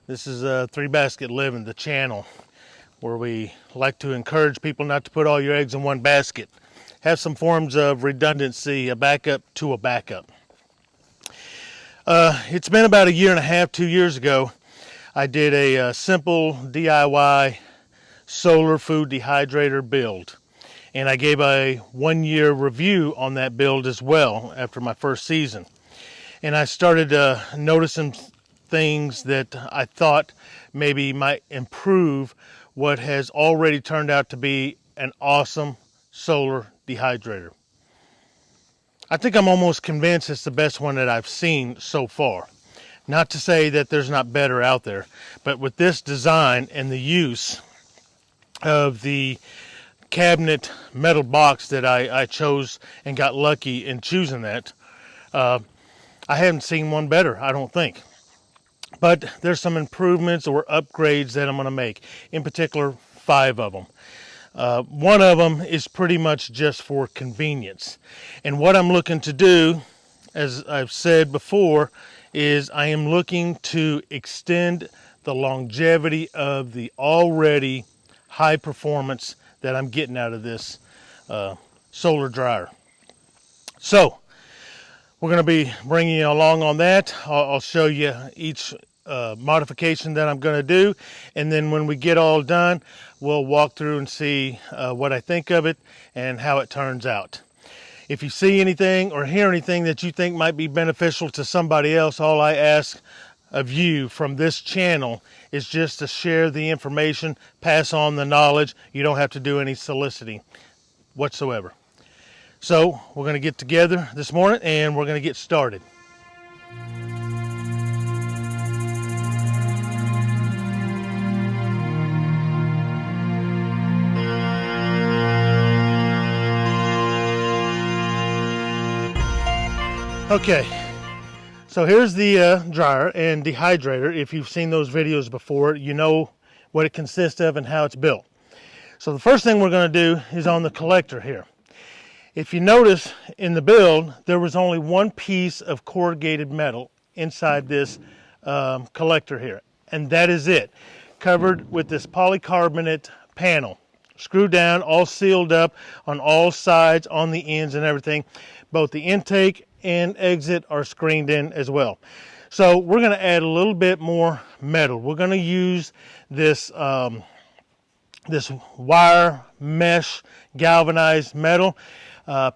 This is Three Basket Living, the channel where we like to encourage people not to put all your eggs in one basket. Have some forms of redundancy, a backup to a backup. It's been about a year and a half, 2 years ago, I did a simple DIY solar food dehydrator build. And I gave a 1-year review on that build as well after my first season. And I started noticing things that I thought maybe might improve what has already turned out to be an awesome solar dehydrator. I think I'm almost convinced it's the best one that I've seen so far. Not to say that there's not better out there, but with this design and the use of the cabinet metal box that I chose and got lucky in choosing that, I haven't seen one better, I don't think. But there's some improvements or upgrades that I'm going to make, in particular 5 of them. One of them is pretty much just for convenience. And what I'm looking to do, as I've said before, is I am looking to extend the longevity of the already high performance that I'm getting out of this solar dryer. So we're going to be bringing you along on that. I'll show you each modification that I'm going to do, and then when we get all done, we'll walk through and see what I think of it and how it turns out. If you see anything or hear anything that you think might be beneficial to somebody else, all I ask of you from this channel is just to share the information, pass on the knowledge. You don't have to do any soliciting whatsoever. So we're going to get together this morning and we're going to get started. Okay, so here's the dryer and dehydrator. If you've seen those videos before, you know what it consists of and how it's built. So the first thing we're going to do is on the collector here. If you notice in the build, there was only one piece of corrugated metal inside this collector here, and that is it, covered with this polycarbonate panel, screwed down, all sealed up on all sides, on the ends and everything. Both the intake and exit are screened in as well. So we're going to add a little bit more metal. We're going to use this this wire mesh galvanized metal,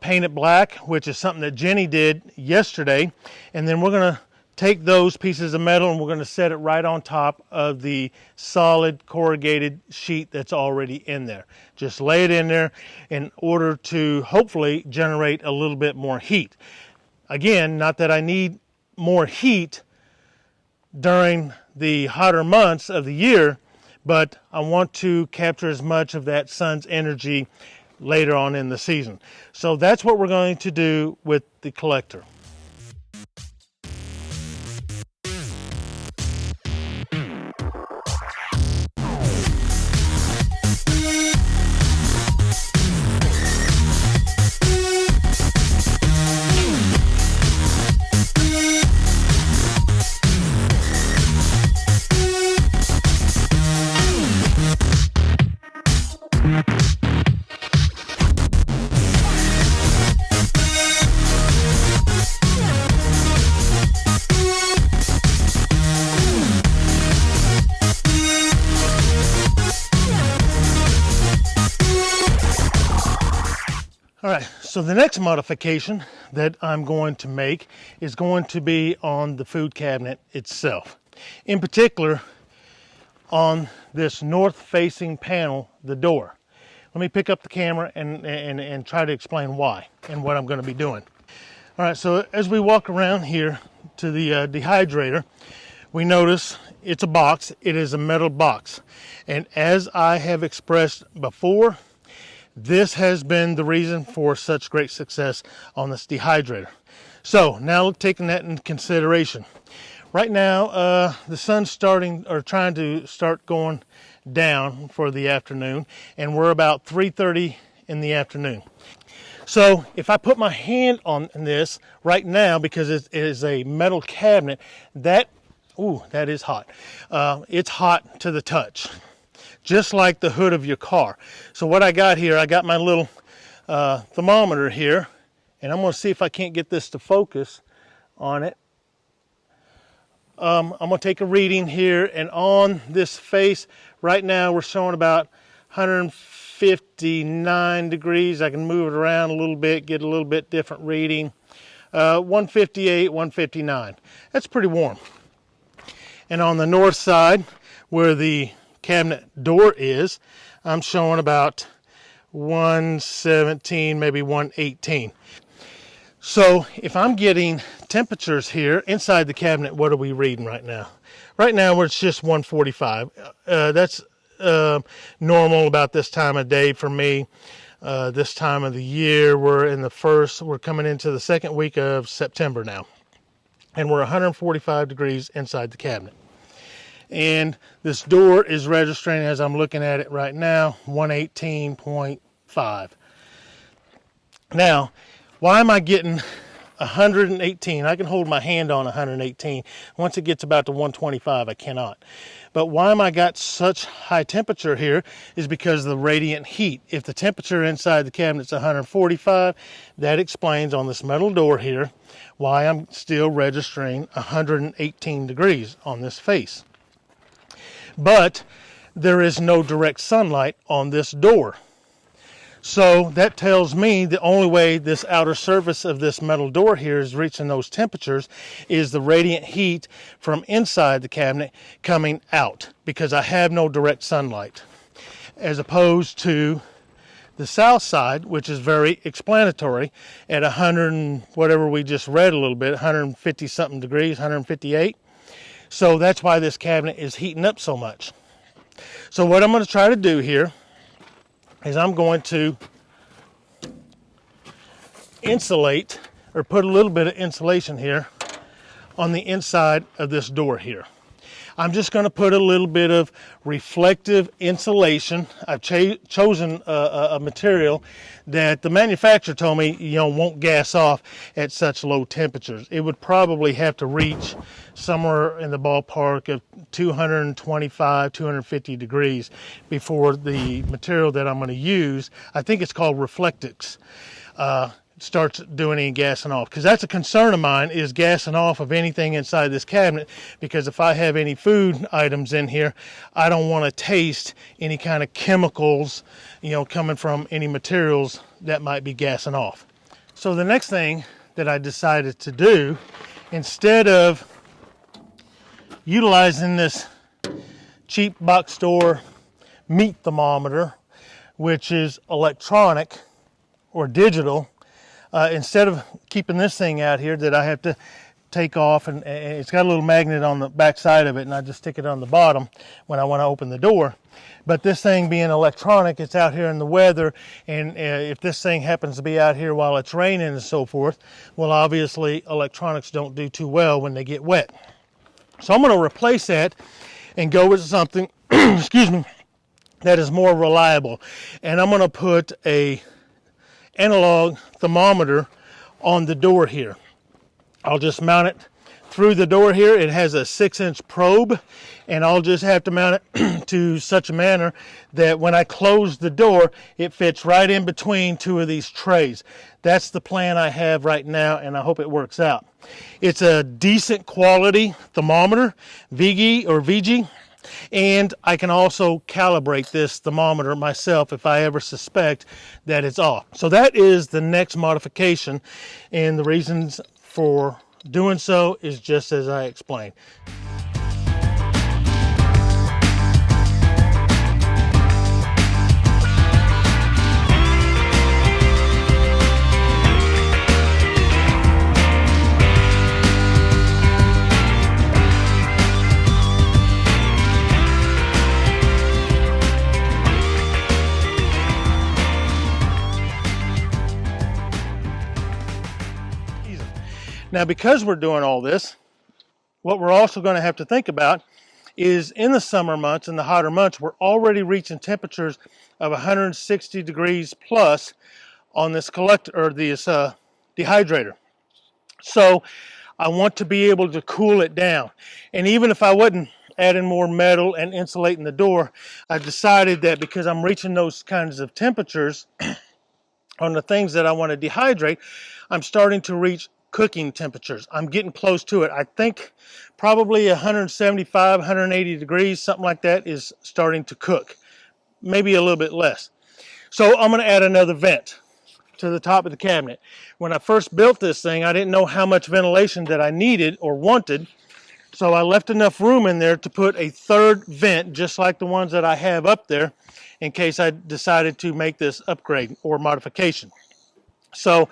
paint it black, which is something that Jenny did yesterday. And then we're going to take those pieces of metal and we're going to set it right on top of the solid corrugated sheet that's already in there. Just lay it in there in order to hopefully generate a little bit more heat. Again, not that I need more heat during the hotter months of the year, but I want to capture as much of that sun's energy later on in the season. So that's what we're going to do with the collector. All right, so the next modification that I'm going to make is going to be on the food cabinet itself. In particular, on this north-facing panel, the door. Let me pick up the camera and try to explain why and what I'm going to be doing. All right, so as we walk around here to the dehydrator, we notice it's a box. It is a metal box. And as I have expressed before, this has been the reason for such great success on this dehydrator. So now taking that into consideration, right now the sun's trying to start going down for the afternoon, and we're about 3:30 in the afternoon. So if I put my hand on this right now, because it is a metal cabinet, that Ooh, that is hot. It's hot to the touch, just like the hood of your car. So what I got here, I got my little thermometer here, and I'm going to see if I can't get this to focus on it. I'm going to take a reading here, and on this face right now we're showing about 159 degrees. I can move it around a little bit, get a little bit different reading. 158, 159. That's pretty warm. And on the north side, where the cabinet door is, I'm showing about 117, maybe 118. So if I'm getting temperatures here inside the cabinet, what are we reading right now? Right now, it's just 145. That's normal about this time of day for me. This time of the year, we're coming into the second week of September now. And we're 145 degrees inside the cabinet. And this door is registering, as I'm looking at it right now, 118.5. Now, why am I getting 118? I can hold my hand on 118. Once it gets about to 125, I cannot. But why am I got such high temperature here is because of the radiant heat. If the temperature inside the cabinet is 145, that explains on this metal door here why I'm still registering 118 degrees on this face. But there is no direct sunlight on this door. So that tells me the only way this outer surface of this metal door here is reaching those temperatures is the radiant heat from inside the cabinet coming out, because I have no direct sunlight. As opposed to the south side, which is very explanatory, at 100 and whatever we just read a little bit, 150 something degrees, 158. So that's why this cabinet is heating up so much. So what I'm going to try to do here is I'm going to insulate, or put a little bit of insulation here on the inside of this door here. I'm just going to put a little bit of reflective insulation. I've chosen a material that the manufacturer told me, won't gas off at such low temperatures. It would probably have to reach somewhere in the ballpark of 225, 250 degrees before the material that I'm going to use, I think it's called Reflectix, starts doing any gassing off, because that's a concern of mine, is gassing off of anything inside this cabinet, because if I have any food items in here, I don't want to taste any kind of chemicals, coming from any materials that might be gassing off. So the next thing that I decided to do, instead of utilizing this cheap box store meat thermometer, which is electronic or digital, instead of keeping this thing out here that I have to take off, and it's got a little magnet on the back side of it, and I just stick it on the bottom when I want to open the door. But this thing being electronic, it's out here in the weather, and if this thing happens to be out here while it's raining and so forth, well, obviously electronics don't do too well when they get wet. So I'm going to replace that and go with something excuse me, that is more reliable. And I'm going to put a analog thermometer on the door here. I'll just mount it through the door here. It has a 6-inch probe, and I'll just have to mount it to such a manner that when I close the door, it fits right in between two of these trays. That's the plan I have right now, and I hope it works out. It's a decent quality thermometer, VG, and I can also calibrate this thermometer myself if I ever suspect that it's off. So that is the next modification, and the reasons for doing so is just as I explained. Now, because we're doing all this, what we're also going to have to think about is in the summer months and the hotter months, we're already reaching temperatures of 160 degrees plus on this collector, or this dehydrator. So I want to be able to cool it down. And even if I wasn't adding more metal and insulating the door, I decided that because I'm reaching those kinds of temperatures on the things that I want to dehydrate, I'm starting to reach cooking temperatures. I'm getting close to it. I think probably 175, 180 degrees, something like that, is starting to cook. Maybe a little bit less. So I'm going to add another vent to the top of the cabinet. When I first built this thing, I didn't know how much ventilation that I needed or wanted, so I left enough room in there to put a third vent, just like the ones that I have up there, in case I decided to make this upgrade or modification. So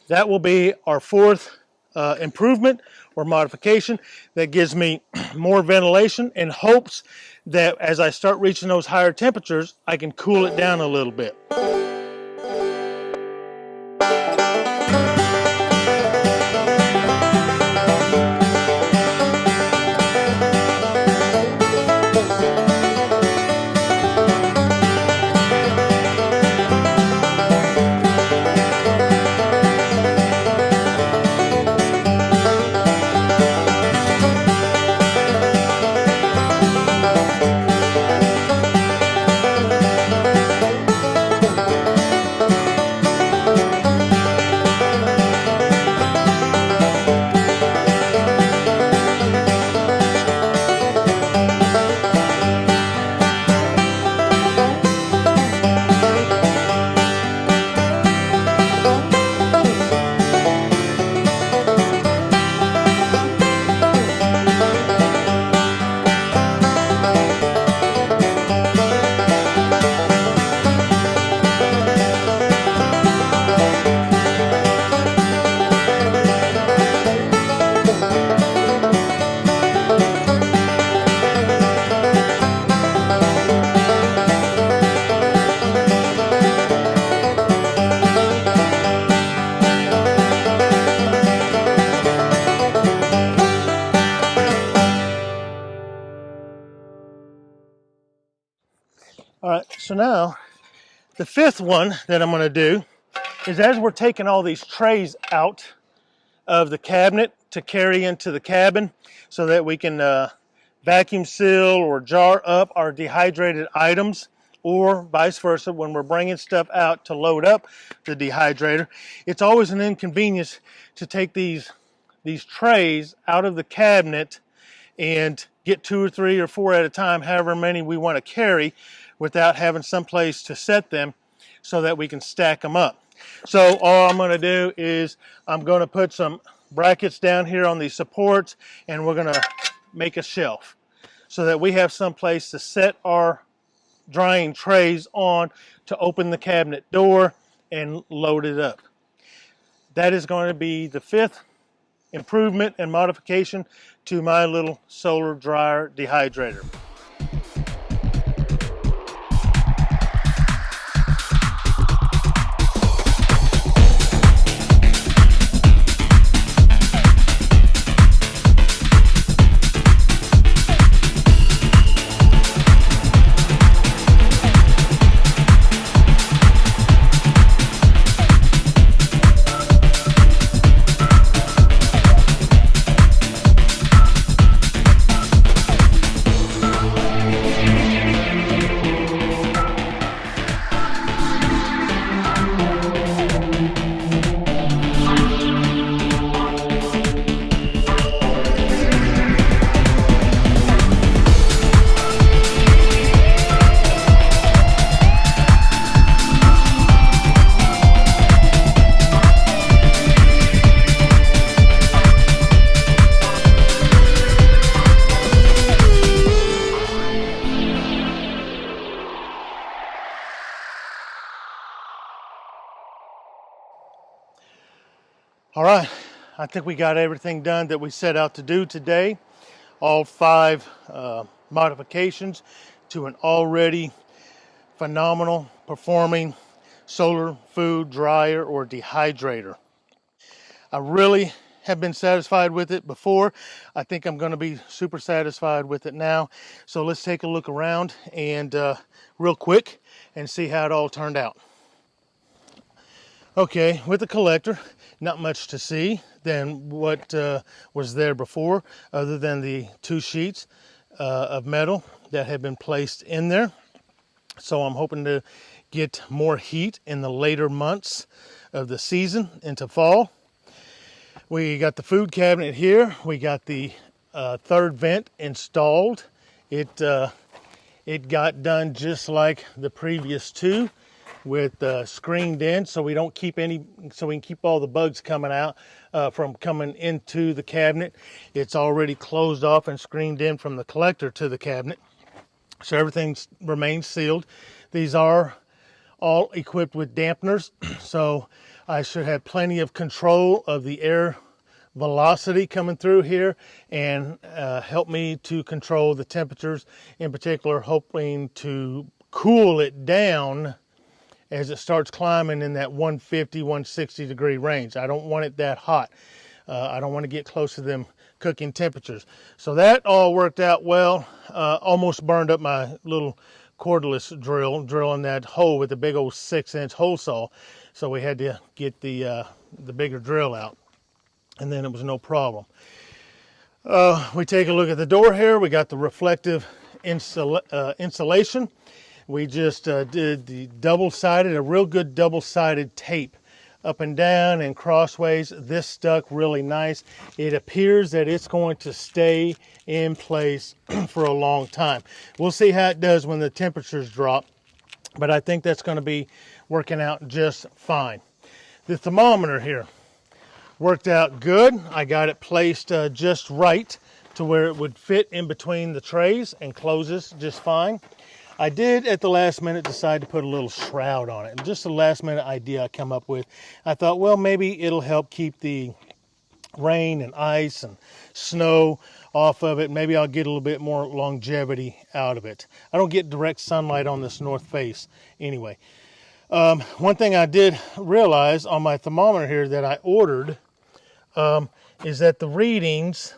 that will be our fourth improvement or modification that gives me more ventilation, in hopes that as I start reaching those higher temperatures, I can cool it down a little bit. All right, so now the fifth one that I'm going to do is, as we're taking all these trays out of the cabinet to carry into the cabin so that we can vacuum seal or jar up our dehydrated items, or vice versa when we're bringing stuff out to load up the dehydrator, it's always an inconvenience to take these trays out of the cabinet and get 2 or 3 or 4 at a time, however many we want to carry, without having some place to set them so that we can stack them up. So all I'm going to do is I'm going to put some brackets down here on these supports, and we're going to make a shelf so that we have some place to set our drying trays on to open the cabinet door and load it up. That is going to be the fifth improvement and modification to my little solar dryer dehydrator. All right, I think we got everything done that we set out to do today. All 5 modifications to an already phenomenal performing solar food dryer or dehydrator. I really have been satisfied with it before. I think I'm going to be super satisfied with it now. So let's take a look around and real quick and see how it all turned out. Okay, with the collector, not much to see than what was there before, other than the 2 sheets of metal that have been placed in there. So I'm hoping to get more heat in the later months of the season into fall. We got the food cabinet here. We got the 3rd vent installed. It got done just like the previous 2, with screened in, so we don't keep any, so we can keep all the bugs coming out from coming into the cabinet. It's already closed off and screened in from the collector to the cabinet, so everything remains sealed. These are all equipped with dampeners, so I should have plenty of control of the air velocity coming through here, and help me to control the temperatures, in particular hoping to cool it down as it starts climbing in that 150, 160 degree range. I don't want it that hot. I don't want to get close to them cooking temperatures. So that all worked out well. Almost burned up my little cordless drill, drilling that hole with the big old 6-inch hole saw. So we had to get the bigger drill out, and then it was no problem. We take a look at the door here. We got the reflective insulation. We just did the double-sided, a real good double-sided tape up and down and crossways. This stuck really nice. It appears that it's going to stay in place for a long time. We'll see how it does when the temperatures drop, but I think that's going to be working out just fine. The thermometer here worked out good. I got it placed just right to where it would fit in between the trays and closes just fine. I did at the last minute decide to put a little shroud on it. Just a last minute idea I come up with. I thought, well, maybe it'll help keep the rain and ice and snow off of it. Maybe I'll get a little bit more longevity out of it. I don't get direct sunlight on this north face anyway. One thing I did realize on my thermometer here that I ordered is that the readings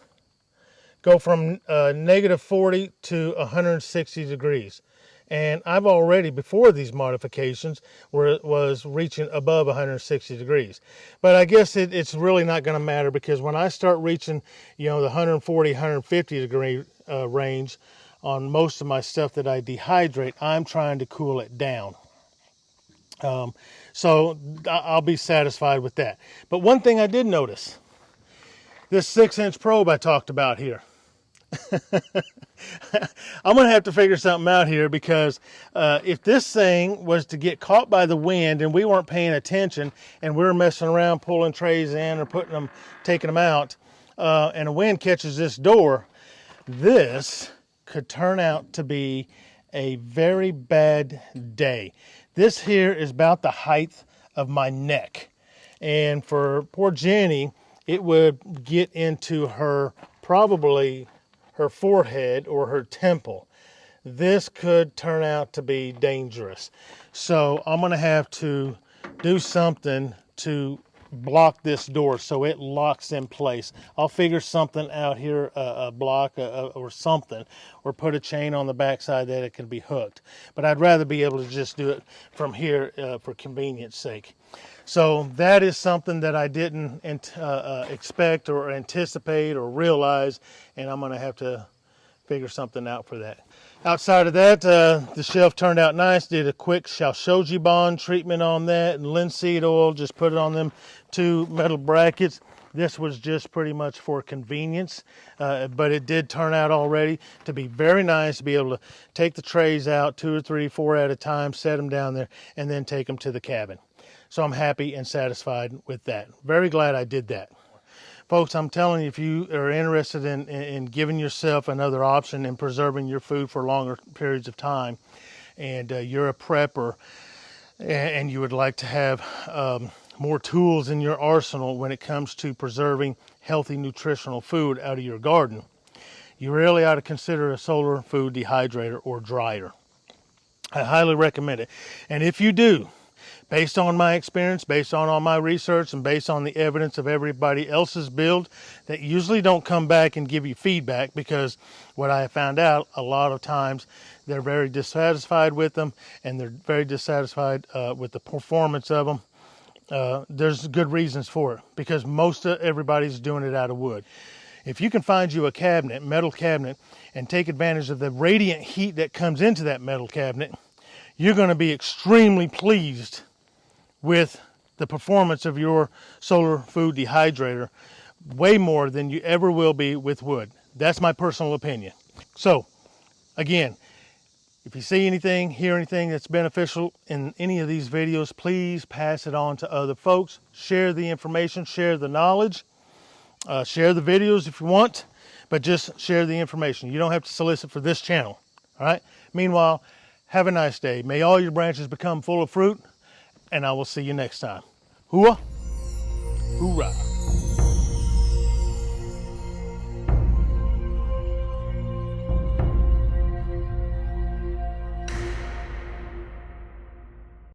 go from -40 to 160 degrees. And I've already, before these modifications, was reaching above 160 degrees. But I guess it's really not going to matter, because when I start reaching, the 140, 150 degree range on most of my stuff that I dehydrate, I'm trying to cool it down. So I'll be satisfied with that. But one thing I did notice, this 6-inch probe I talked about here. I'm going to have to figure something out here, because if this thing was to get caught by the wind and we weren't paying attention and we were messing around pulling trays in or taking them out, and the wind catches this door, this could turn out to be a very bad day. This here is about the height of my neck, and for poor Jenny, it would get into probably her forehead or her temple. This could turn out to be dangerous. So I'm going to have to do something to block this door so it locks in place. I'll figure something out here, a block or something, or put a chain on the backside that it can be hooked. But I'd rather be able to just do it from here for convenience sake. So that is something that I didn't expect or anticipate or realize, and I'm going to have to figure something out for that. Outside of that, the shelf turned out nice. Did a quick Shalshoji bond treatment on that, and linseed oil, just put it on them 2 metal brackets. This was just pretty much for convenience, but it did turn out already to be very nice to be able to take the trays out 2 or 3, 4 at a time, set them down there, and then take them to the cabin. So I'm happy and satisfied with that. Very glad I did that. Folks, I'm telling you, if you are interested in giving yourself another option in preserving your food for longer periods of time, and you're a prepper and you would like to have more tools in your arsenal when it comes to preserving healthy, nutritional food out of your garden, you really ought to consider a solar food dehydrator or dryer. I highly recommend it. And if you do, based on my experience, based on all my research, and based on the evidence of everybody else's build, that usually don't come back and give you feedback, because what I have found out, a lot of times they're very dissatisfied with them, and they're very dissatisfied with the performance of them. there's good reasons for it, because most of everybody's doing it out of wood. If you can find you a cabinet, metal cabinet, and take advantage of the radiant heat that comes into that metal cabinet, you're going to be extremely pleased with the performance of your solar food dehydrator, way more than you ever will be with wood. That's my personal opinion. So again, if you see anything, hear anything that's beneficial in any of these videos, please pass it on to other folks. Share the information, share the knowledge, share the videos if you want, but just share the information. You don't have to solicit for this channel, all right? Meanwhile, have a nice day. May all your branches become full of fruit, and I will see you next time. Hooah! Hoorah!